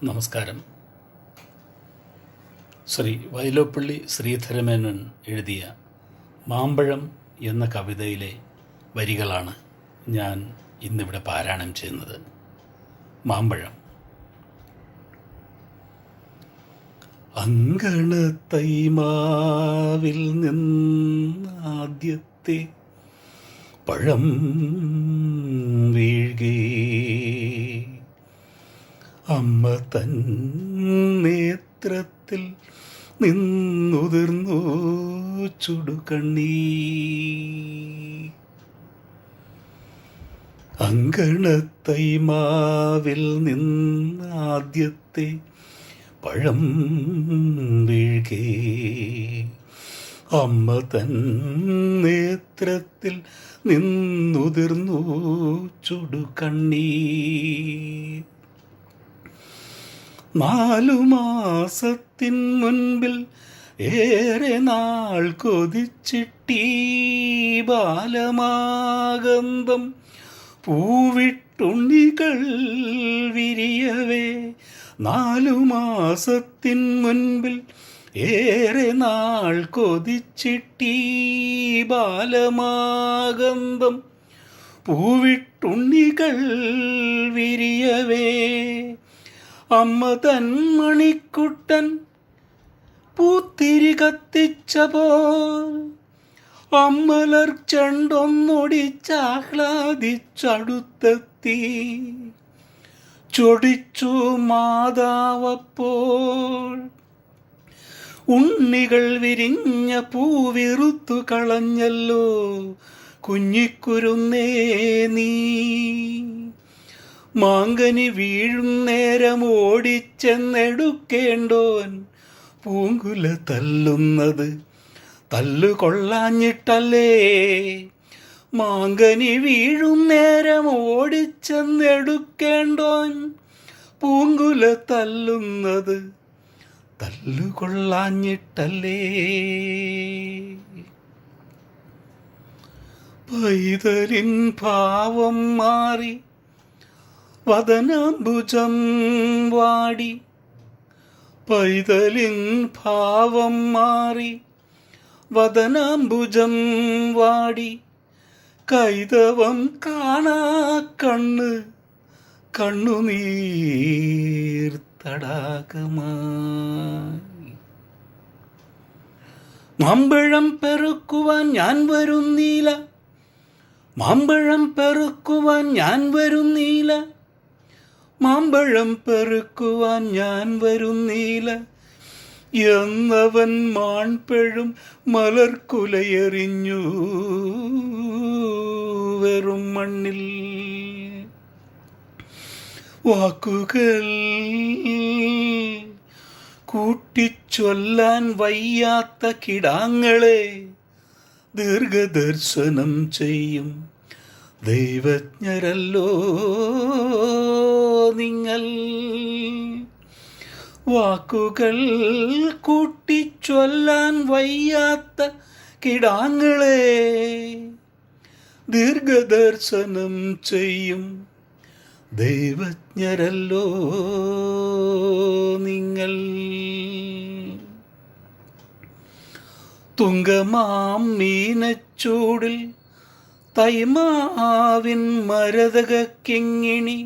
നമസ്കാരം. ശ്രീ വൈലോപ്പള്ളി ശ്രീധരമേനോൻ എഴുതിയ മാമ്പഴം എന്ന കവിതയിലെ വരികളാണ് ഞാൻ ഇന്നിവിടെ പാരായണം ചെയ്യുന്നത്. മാമ്പഴം. അങ്കണത്തൈമാവിൽ നിന്നാദ്യത്തെ പഴം വീഴ്കേ, അമ്മ തൻ നേത്രത്തിൽ നിന്നുതിർന്നു ചുടുകണ്ണീ. അങ്കണത്തൈമാവിൽ നിന്നാദ്യത്തെ പഴം വീഴ്കേ, അമ്മ തൻ നേത്രത്തിൽ നിന്നുതിർന്നു ചുടുകണ്ണീ. 4 മാസത്തിൻ മുൻപിൽ ഏറെ നാൾ കൊതിച്ചിട്ടീ ബാലമാഗന്ധം പൂവിട്ടുണ്ണികൾ വിരിയവേ. 4 മാസത്തിൻ മുൻപിൽ ഏറെ നാൾ കൊതിച്ചിട്ടീ ബാലമാഗന്ധം പൂവിട്ടുണ്ണികൾ വിരിയവേ. അമ്മ തൻ മണിക്കുട്ടൻ പൂത്തിരി കത്തിച്ചപ്പോൾ അമ്മലർ ചെണ്ടൊന്നൊടിച്ചാഹ്ലാദിച്ചടുത്തെത്തി. ചൊടിച്ചു മാതാവപ്പോൾ ഉണ്ണികൾ വിരിഞ്ഞ പൂവിറുത്തു കളഞ്ഞല്ലോ കുഞ്ഞിക്കുരുന്നേ നീ. മാങ്കനി വീഴുന്നേരം ഓടിച്ചെന്നെടുക്കേണ്ടോൻ പൂങ്കുല തല്ലുന്നത് തല്ലുകൊള്ളാഞ്ഞിട്ടല്ലേ. മാങ്കനി വീഴുന്നേരം ഓടിച്ചെന്നെടുക്കേണ്ടോൻ പൂങ്കുല തല്ലുന്നത് തല്ലുകൊള്ളാഞ്ഞിട്ടല്ലേ. പൈതലിൻ ഭാവം മാറി വദനാംബുജം വാടി, പൈതലിൻ ഭാവം മാറി വദനാംബുജം വാടി. കൈതവം കാണാ കണ്ണ് കണ്ണുനീർ തടാകമായി. മാമ്പഴം പെറുക്കുവാൻ ഞാൻ വരുന്നീല, മാമ്പഴം പെറുക്കുവാൻ ഞാൻ വരുന്നീല, മാമ്പഴം പെറുക്കുവാൻ ഞാൻ വരുന്നീല എന്നവൻ മാൺപെഴും മലർക്കുലയെറിഞ്ഞു വെറും മണ്ണിൽ. വാക്കുകൾ കൂട്ടിച്ചൊല്ലാൻ വയ്യാത്ത കിടാങ്ങളെ ദീർഘദർശനം ചെയ്യും ദൈവജ്ഞരല്ലോ നിങ്ങൾ. വാക്കുകൾ കൂട്ടിച്ചൊല്ലാൻ വയ്യാത്ത കിടാങ്ങളെ ദീർഘദർശനം ചെയ്യും ദൈവജ്ഞരല്ലോ നിങ്ങൾ. തുങ്കമാം മീനച്ചൂടിൽ തൈമാവിൻ മരതകിങ്ങിണി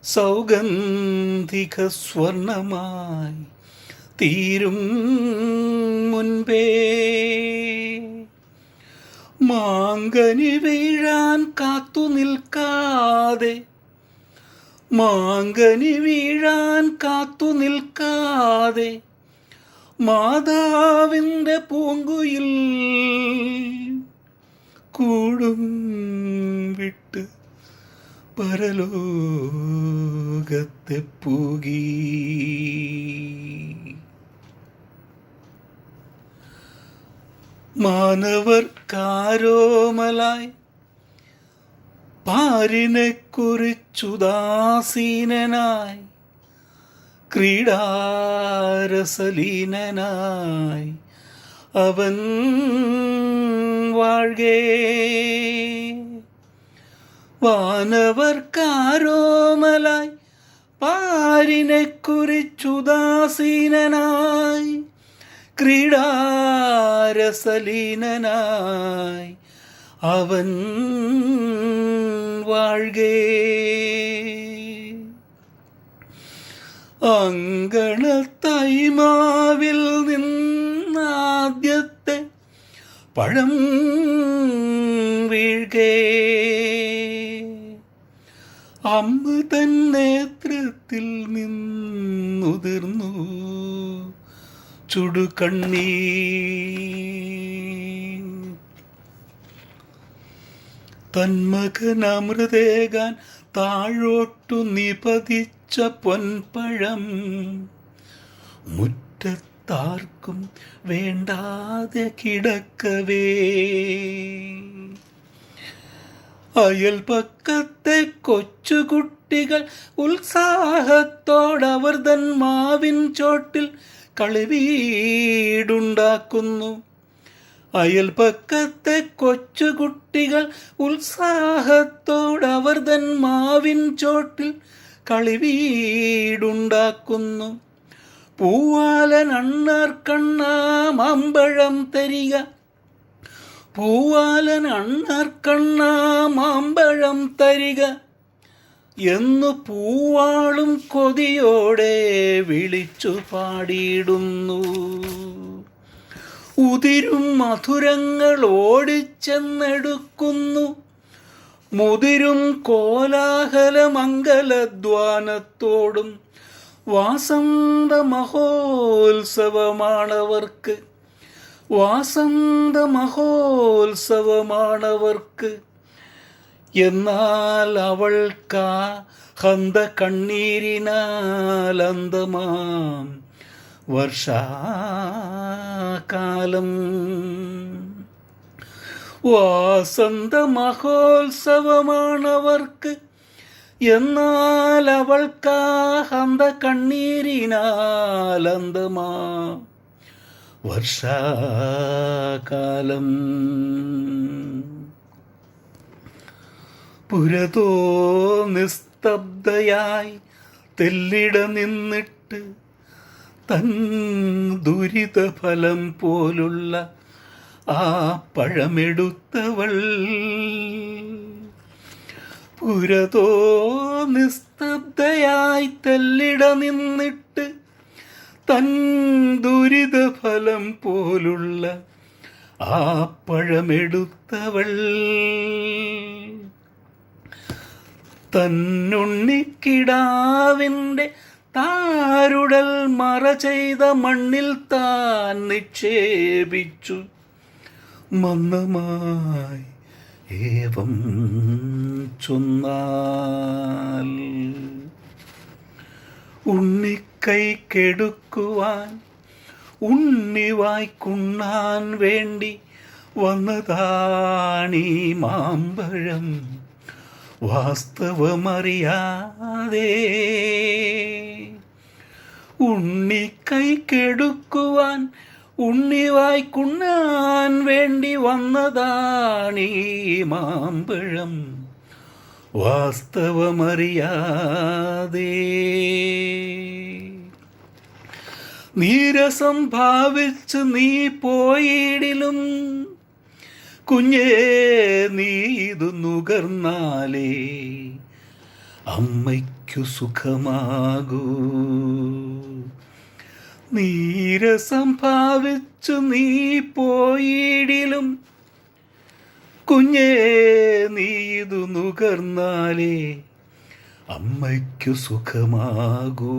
സൗഗന്ധിക സ്വർണമായി തീരും മുൻപേ. മാങ്കനി വീഴാൻ കാത്തു നിൽക്കാതെ, മാങ്കനി വീഴാൻ കാത്തു നിൽക്കാതെ മാതാവിൻ്റെ പൂങ്കുയിൽ കൂടും വിട്ട് പരലോകത്തെ പൂകി. മാനവർക്കാരോമലായി പാരിനെ കുറിച്ചുദാസീനനായി ക്രീഡാരസലീനനായി അവൻ വാഴ്കേ. വാനവർക്കാരോമലായി പാരിനെ കുറിച്ചുദാസീനനായി ക്രീഡാരസലീനനായി അവൻ വാഴ്കേ. അങ്കണത്തൈമാവിൽ നിന്നാദ്യത്തെ പഴം വീഴ്കേ. അമ്മ തൻ നേത്രത്തിൽ നിന്നുതിർന്നു ചുടുകണ്ണീർ. തന്മകനമൃതേകാൻ താഴോട്ടു നിപതിച്ച പൊൻപഴം മുറ്റത്താർക്കും വേണ്ടാതെ കിടക്കവേ. അയൽപക്കത്തെ കൊച്ചുകുട്ടികൾ ഉത്സാഹത്തോടവർ തൻ മാവിൻ ചോട്ടിൽ കളിവീടുണ്ടാക്കുന്നു. അയൽപക്കത്തെ കൊച്ചുകുട്ടികൾ ഉത്സാഹത്തോടവർ തൻ മാവിൻ ചോട്ടിൽ കളിവീടുണ്ടാക്കുന്നു. പൂവാലൻ അണ്ണാർക്കണ്ണാ മാമ്പഴം തരിക, പൂവാലൻ അണ്ണാർക്കണ്ണാ മാമ്പഴം തരിക എന്നു പൂവാളും കൊതിയോടെ വിളിച്ചു പാടിയിടുന്നു. ഉതിരും മധുരങ്ങൾ ഓടിച്ചെന്നെടുക്കുന്നു. മുതിരും കോലാഹല മംഗലധ്വാനത്തോടും വാസന്ത മഹോത്സവമാണവർക്ക്, വാസന്ത മഹോത്സവമാണവർക്ക്. എന്നാൽ അവൾക്കാ ഹന്ത കണ്ണീരിനാൽ അന്തമാം വർഷാകാലം. വാസന്ത മഹോത്സവമാണവർക്ക്, എന്നാൽ അവൾക്കാ ഹന്ത കണ്ണീരിനാൽ അന്തമാം വർഷാകാലം. പുരതോ നിസ്തബ്ധയായി തെല്ലിട നിന്നിട്ട് തൻ ദുരിതഫലം പോലുള്ള ആ പഴമെടുത്തവൾ. പുരതോ നിസ്തബ്ധയായി തെല്ലിട നിന്നിട്ട് തൻ ദുരിതഫലം പോലുള്ള ആ പഴമെടുത്തവൾ. തന്നുണ്ണിക്കിടാവിൻ്റെ താരുടൽ മറ ചെയ്ത മണ്ണിൽ താൻ നിക്ഷേപിച്ചു. മന്ദമായി ഏവം ചൊന്നാൽ ഉണ്ണിക്കൈ കെടുക്കുവാൻ ഉണ്ണിവായ്ക്കുണ്ണാൻ വേണ്ടി വന്നതാണീ മാമ്പഴം വാസ്തവമറിയാതെ. ഉണ്ണിക്കൈ കെടുക്കുവാൻ ഉണ്ണിവായ്ക്കുണ്ണാൻ വേണ്ടി വന്നതാണീ മാമ്പഴം വാസ്തവമറിയാതെ. നീരസം ഭാവിച്ച് നീ പോയിടിലും കുഞ്ഞേ നീ ഇത് നുകർന്നാലേ അമ്മയ്ക്കു സുഖമാകൂ. നീരസം ഭാവിച്ചു നീ പോയിടിലും കുഞ്ഞേ നീ ഇത് നുകർന്നാലേ അമ്മയ്ക്കു സുഖമാകൂ.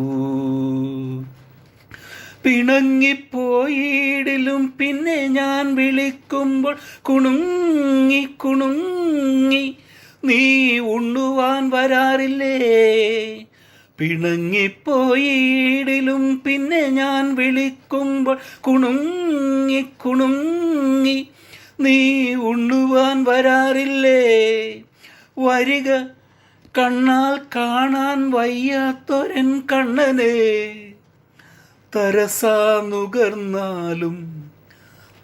പിണങ്ങിപ്പോയിടിലും പിന്നെ ഞാൻ വിളിക്കുമ്പോൾ കുണുങ്ങി കുണുങ്ങി നീ ഉണ്ണുവാൻ വരാറില്ലേ. പിണങ്ങിപ്പോയിടിലും പിന്നെ ഞാൻ വിളിക്കുമ്പോൾ കുണുങ്ങി കുണുങ്ങി നീ ഉണ്ണുവാൻ വരാറില്ലേ. വരിക കണ്ണാൽ കാണാൻ വയ്യാത്തൊരൻ കണ്ണനെ, തരസാ നുകർന്നാലും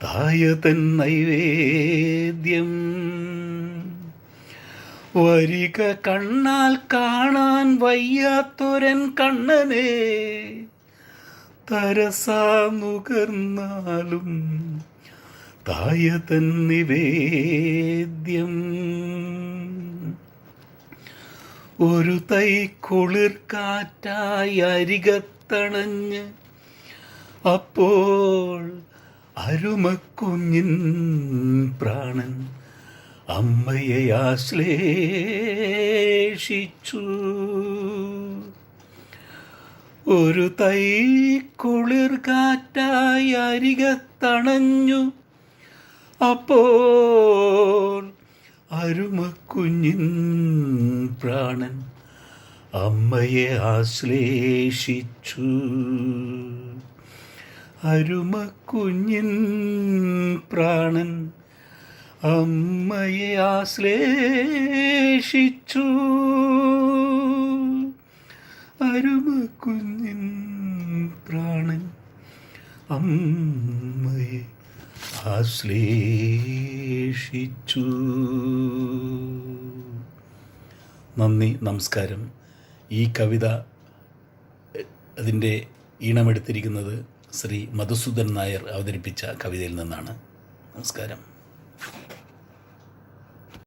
തായതൻ നൈവേദ്യം. വരിക കണ്ണാൽ കാണാൻ വയ്യാത്തൊരൻ കണ്ണനെ തരസാ നുകർന്നാലും തായതൻ നിവേദ്യം. ഒരു തൈ കുളിർ കാറ്റായി അരികത്തണഞ്ഞ് അപ്പോൾ അരുമക്കുഞ്ഞിൻ പ്രാണൻ അമ്മയെ ആശ്ലേഷിച്ചു. ഒരു തൈ കുളിർ കാറ്റായി അരികത്തണഞ്ഞു അപ്പോൾ അരുമക്കുഞ്ഞിൻ പ്രാണൻ അമ്മയെ ആശ്ലേഷിച്ചു. അരുമക്കുഞ്ഞിൻ പ്രാണൻ അമ്മയെ ആശ്ലേഷിച്ചു. അരുമക്കുഞ്ഞിൻ പ്രാണൻ അമ്മയെ ആശ്ലേഷിച്ചു. നന്ദി, നമസ്കാരം. ഈ കവിത അതിൻ്റെ ഈണമെടുത്തിരിക്കുന്നത് ശ്രീ മധുസൂദൻ നായർ അവതരിപ്പിച്ച കവിതയിൽ നിന്നാണ്. നമസ്കാരം.